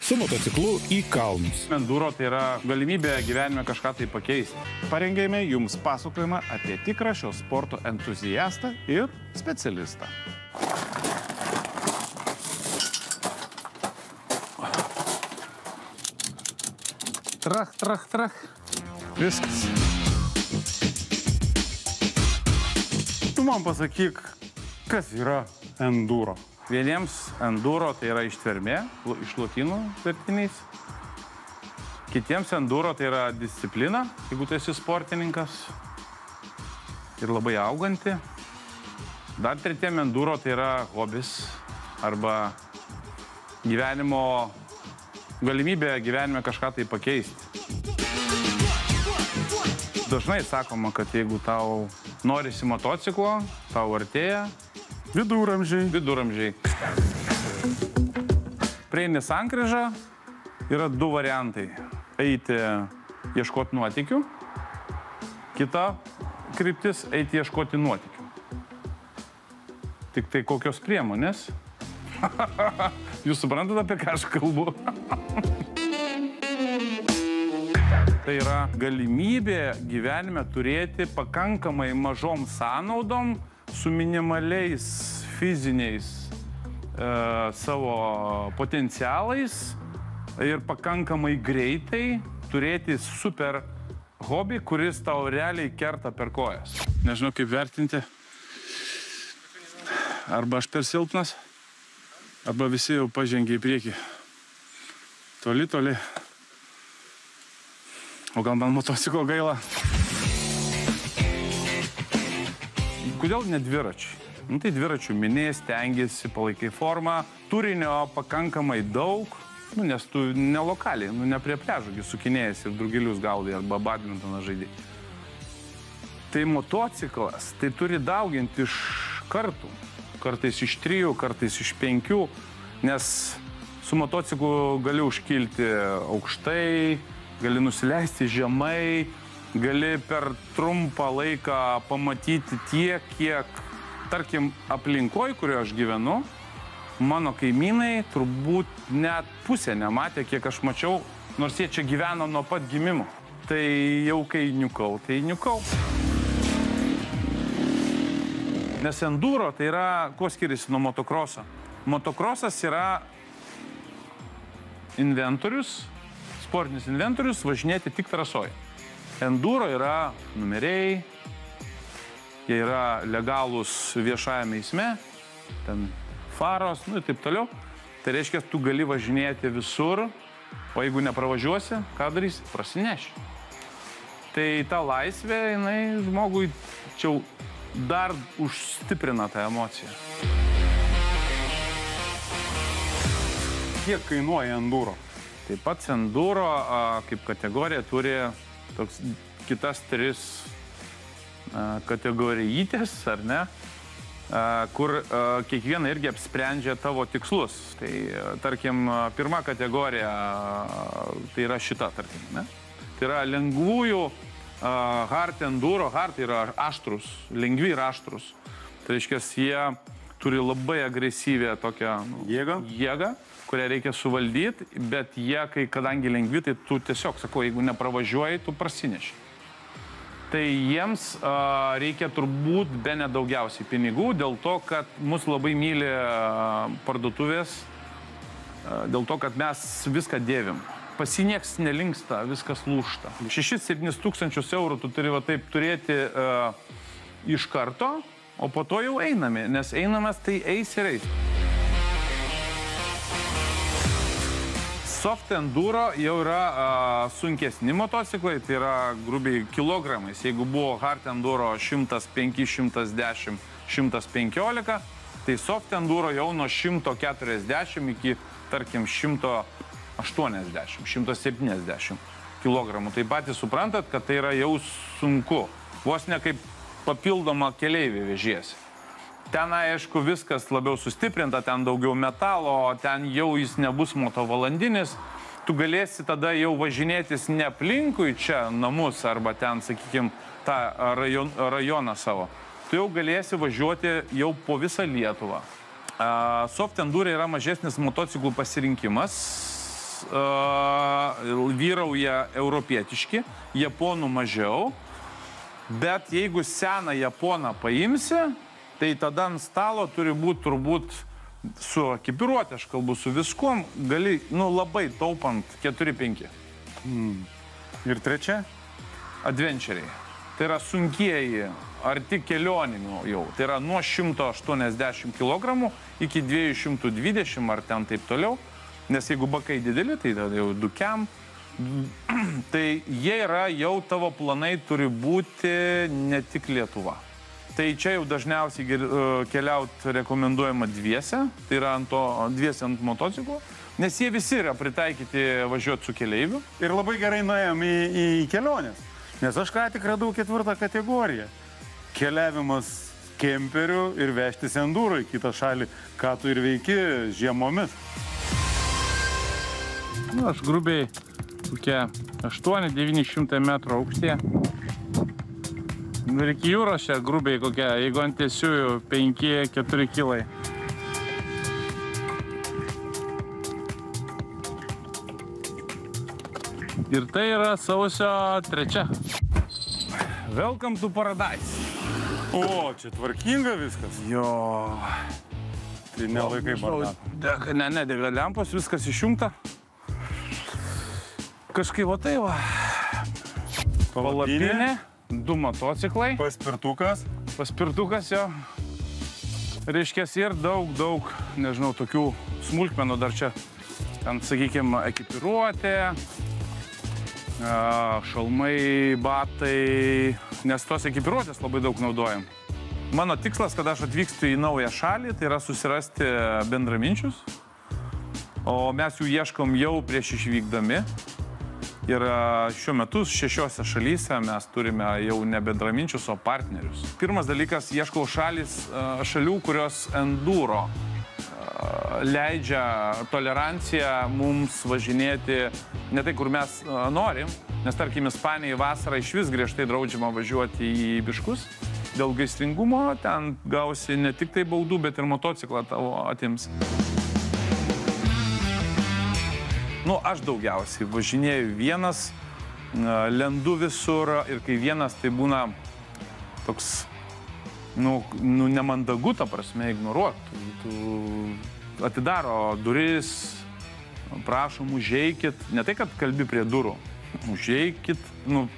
su motociklu į kalnus. Enduro tai yra galimybė gyvenime kažką tai pakeisti. Parengėme jums pasakojimą apie tikrą šio sporto entuziastą ir specialistą. Trach, trach, trach. Viskas. Tu man pasakyk, kas yra enduro. Vieniems enduro tai yra ištvermė, iš lotynų vertiniais. Kitiems enduro tai yra disciplina, jeigu tu esi sportininkas ir labai auganti. Dar tretiem enduro tai yra hobis arba galimybė gyvenime kažką tai pakeisti. Dažnai sakoma, kad jeigu tau norisi motociklo, tau artėja viduramžiai. Prieini sankryžą, yra du variantai. Eiti ieškoti nuotykių, kita kryptis eiti ieškoti nuotykių. Tik tai kokios priemonės? Jūs suprantate, apie ką aš kalbu? Tai yra galimybė gyvenime turėti pakankamai mažom sąnaudom, su minimaliais fiziniais savo potencialais ir pakankamai greitai turėti super hobį, kuris tau realiai kerta per kojas. Nežinau, kaip vertinti. Arba aš per silpnas, arba visi jau pažengė į priekį. Toli. O gal man motociklo gaila? Kodėl ne dviračiai? Tai dviračių minės, stengiasi, palaikai formą, turinio pakankamai daug, nes tu ne lokaliai, ne prie pliažo sukinėjasi ir drugelius gaudai arba badmintoną žaidai. Tai motociklas, tai turi dauginti iš kartų. Kartais iš 3, kartais iš 5, nes su motociklu gali užkilti aukštai, gali nusileisti žemai, gali per trumpą laiką pamatyti tiek, kiek, tarkim, aplinkoj, kurioje aš gyvenu, mano kaimynai turbūt net pusę nematė, kiek aš mačiau, nors jie čia gyveno nuo pat gimimo. Tai jau kai niukau, tai niukau. Nes enduro tai yra, kuo skiriasi nuo motokroso? Motokrosas yra inventorius, sportinis inventorius, važinėti tik trasoje. Enduro yra numeriai, jie yra legalūs viešajame eisme, ten faros, ir taip toliau. Tai reiškia, tu gali važinėti visur, o jeigu nepravažiuosi, ką darysi? Prasineši. Tai ta laisvė, jinai žmogui čia dar užstiprina tą emociją. Kiek kainuoja enduro? Taip pat enduro kaip kategorija turi toks kitas 3 kategorijytės, ar ne, kur kiekviena irgi apsprendžia tavo tikslus. Tai, tarkim, pirma kategorija, tai yra šita, tarkim, ne? Tai yra lengvųjų hard enduro, hard yra aštrus, lengvi ir aštrus. Tai reiškia, jie turi labai agresyvę tokią jėgą, kurią reikia suvaldyti, bet jie, kadangi lengvi, tai tu tiesiog, sakau, jeigu nepravažiuoji, tu prasineši. Tai jiems reikia turbūt bene daugiausiai pinigų, dėl to, kad mus labai myli parduotuvės, dėl to, kad mes viską dėvim. Pasinieks nelinksta, viskas lūžta. 6-7 tūkstančius eurų tu turi va taip turėti iš karto, o po to jau einame, nes einamas tai eis ir eis. Soft enduro jau yra sunkesni motociklai, tai yra grubiai kilogramais. Jeigu buvo hard enduro 105, 110, 115, tai soft enduro jau nuo 140 iki, tarkim, 180, 170 kilogramų. Tai patys suprantat, kad tai yra jau sunku. Vos ne kaip papildoma keleivė vežiesi. Ten, aišku, viskas labiau sustiprinta, ten daugiau metalo, ten jau jis nebus motovalandinis. Tu galėsi tada jau važinėtis ne aplinkui čia namus arba ten, sakykime, tą rajoną savo. Tu jau galėsi važiuoti jau po visą Lietuvą. Soft enduro yra mažesnis motociklų pasirinkimas, vyrauja europietiški, japonų mažiau, bet jeigu seną japoną paimsi, tai tada ant stalo turi būti turbūt su ekipiruotė, aš kalbu su viskuom, gali, labai taupant 4-5. Ir trečia? Advenčeriai. Tai yra sunkieji, arti kelioninių jau. Tai yra nuo 180 kg iki 220 ar ten taip toliau. Nes jeigu bakai dideli, tai jau dukiam. Tai jie yra, jau tavo planai turi būti ne tik Lietuva. Tai čia jau dažniausiai keliauti rekomenduojama dviese, tai yra dviese ant motociklų, nes jie visi yra pritaikyti važiuoti su keleiviu. Ir labai gerai nuėjom į kelionės, nes aš ką tik radau 4. kategoriją. Keliavimas kemperiu ir vežtis enduro į kitą šalį, ką tu ir veiki žiemomis. Aš grubiai tokie 8-900 metrų aukštyje. Ir iki jūros čia grubiai kokia, jeigu ant tiesiųjų 5-4 kilai. Ir tai yra sausio 3. Welcome to Paradise. O, čia tvarkinga viskas. Jo. Tai nelaikai bardat. Ne, dega lempos, viskas išjungta. Kažkaip va tai va. Palapinė. 2 motociklai. Paspirtukas jo. Reiškės ir daug, nežinau, tokių smulkmenų dar čia. Ten, sakykime, ekipiruotė, šalmai, batai, nes tos ekipiruotės labai daug naudojam. Mano tikslas, kad aš atvykstu į naują šalį, tai yra susirasti bendraminčius, o mes jų ieškom jau prieš išvykdami. Ir šiuo metu 6 šalyse mes turime jau ne bendraminčius, o partnerius. Pirmas dalykas, ieškau šalių, kurios enduro leidžia toleranciją mums važinėti ne tai, kur mes norim, nes tarkim Ispanijai vasarą iš vis griežtai draudžiama važiuoti į biškus. Dėl gaisringumo ten gausi ne tik tai baudų, bet ir motociklą tavo atims. Aš daugiausiai važinėju vienas, lendu visur ir kai vienas, tai būna toks, nemandagu, ta prasme, ignoruoti. Tu atidaro duris, prašom, užeikit, ne tai, kad kalbi prie durų, užeikit.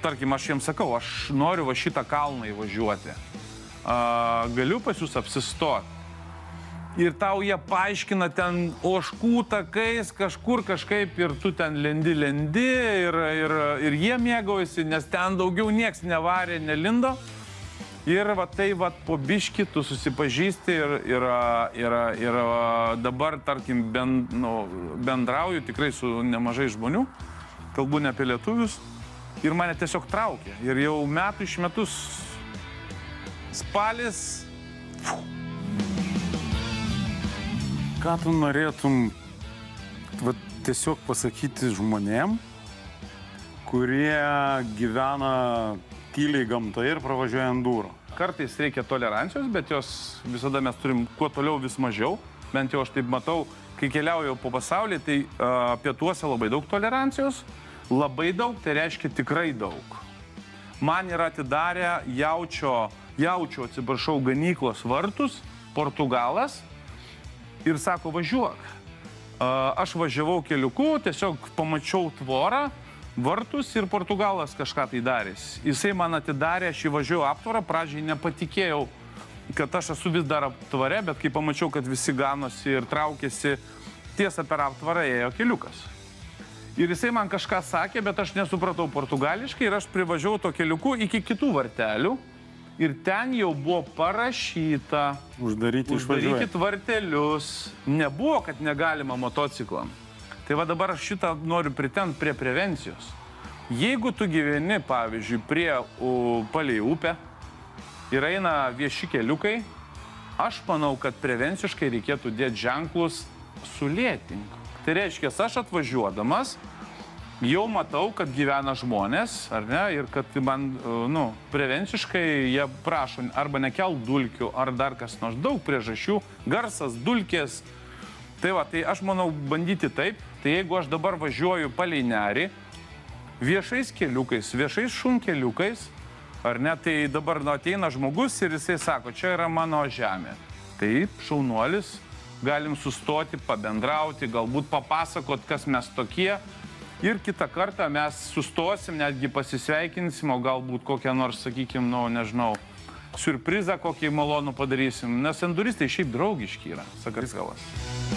Tarkim, aš jiems sakau, aš noriu va šitą kalną įvažiuoti. Galiu pas jūs apsistoti. Ir tau jie paaiškina ten ožkų takais kažkaip ir tu ten lendi ir jie mėgaujasi, nes ten daugiau nieks nevarė, nelindo. Ir va tai va po biškį tu susipažįsti ir dabar, tarkim, bendrauju tikrai su nemažai žmonių, kalbu ne apie lietuvius, ir mane tiesiog traukia. Ir jau metų iš metus spalis. Ką tu norėtum tiesiog pasakyti žmonėm, kurie gyvena tyliai gamtoje ir pravažiuoja enduro? Kartais reikia tolerancijos, bet jos visada mes turim kuo toliau vis mažiau. Bent jau aš taip matau, kai keliauju po pasaulį, tai pietuose labai daug tolerancijos. Labai daug, tai reiškia tikrai daug. Man yra atidarę jaučio, atsiprašau, ganyklos vartus, Portugalas. Ir sako, važiuok. Aš važiavau keliuku, tiesiog pamačiau tvorą, vartus ir Portugalas kažką tai darys. Jisai man atidarė, aš įvažiavau aptvarą, pradžiai nepatikėjau, kad aš esu vis dar aptvare, bet kai pamačiau, kad visi ganosi ir traukėsi, tiesa per aptvarą ėjo keliukas. Ir jisai man kažką sakė, bet aš nesupratau portugališkai ir aš privažiavau to keliuku iki kitų vartelių. Ir ten jau buvo parašyta, uždarykit vartelius. Nebuvo, kad negalima motociklam. Tai va dabar aš šitą noriu pritempt prie prevencijos. Jeigu tu gyveni, pavyzdžiui, palei upę ir eina vieši keliukai, aš manau, kad prevenciškai reikėtų dėti ženklus sulėtink. Tai reiškia, aš atvažiuodamas jau matau, kad gyvena žmonės, ar ne, ir kad man, prevenciškai jie prašo arba nekelt dulkių, ar dar kas nors, daug priežasčių, garsas, dulkės, Tai va, tai aš manau bandyti taip, tai jeigu aš dabar važiuoju palei nerį, viešais keliukais, viešais šunkeliukais, ar ne, tai dabar ateina žmogus ir jisai sako, čia yra mano žemė. Taip, šaunuolis, galim sustoti, pabendrauti, galbūt papasakot, kas mes tokie. Ir kitą kartą mes sustosim, netgi pasisveikinsim, o galbūt kokią nors, sakykime, nežinau, siurprizą kokį malonų padarysim. Nes enduristai šiaip draugiški yra, Sakartvelas.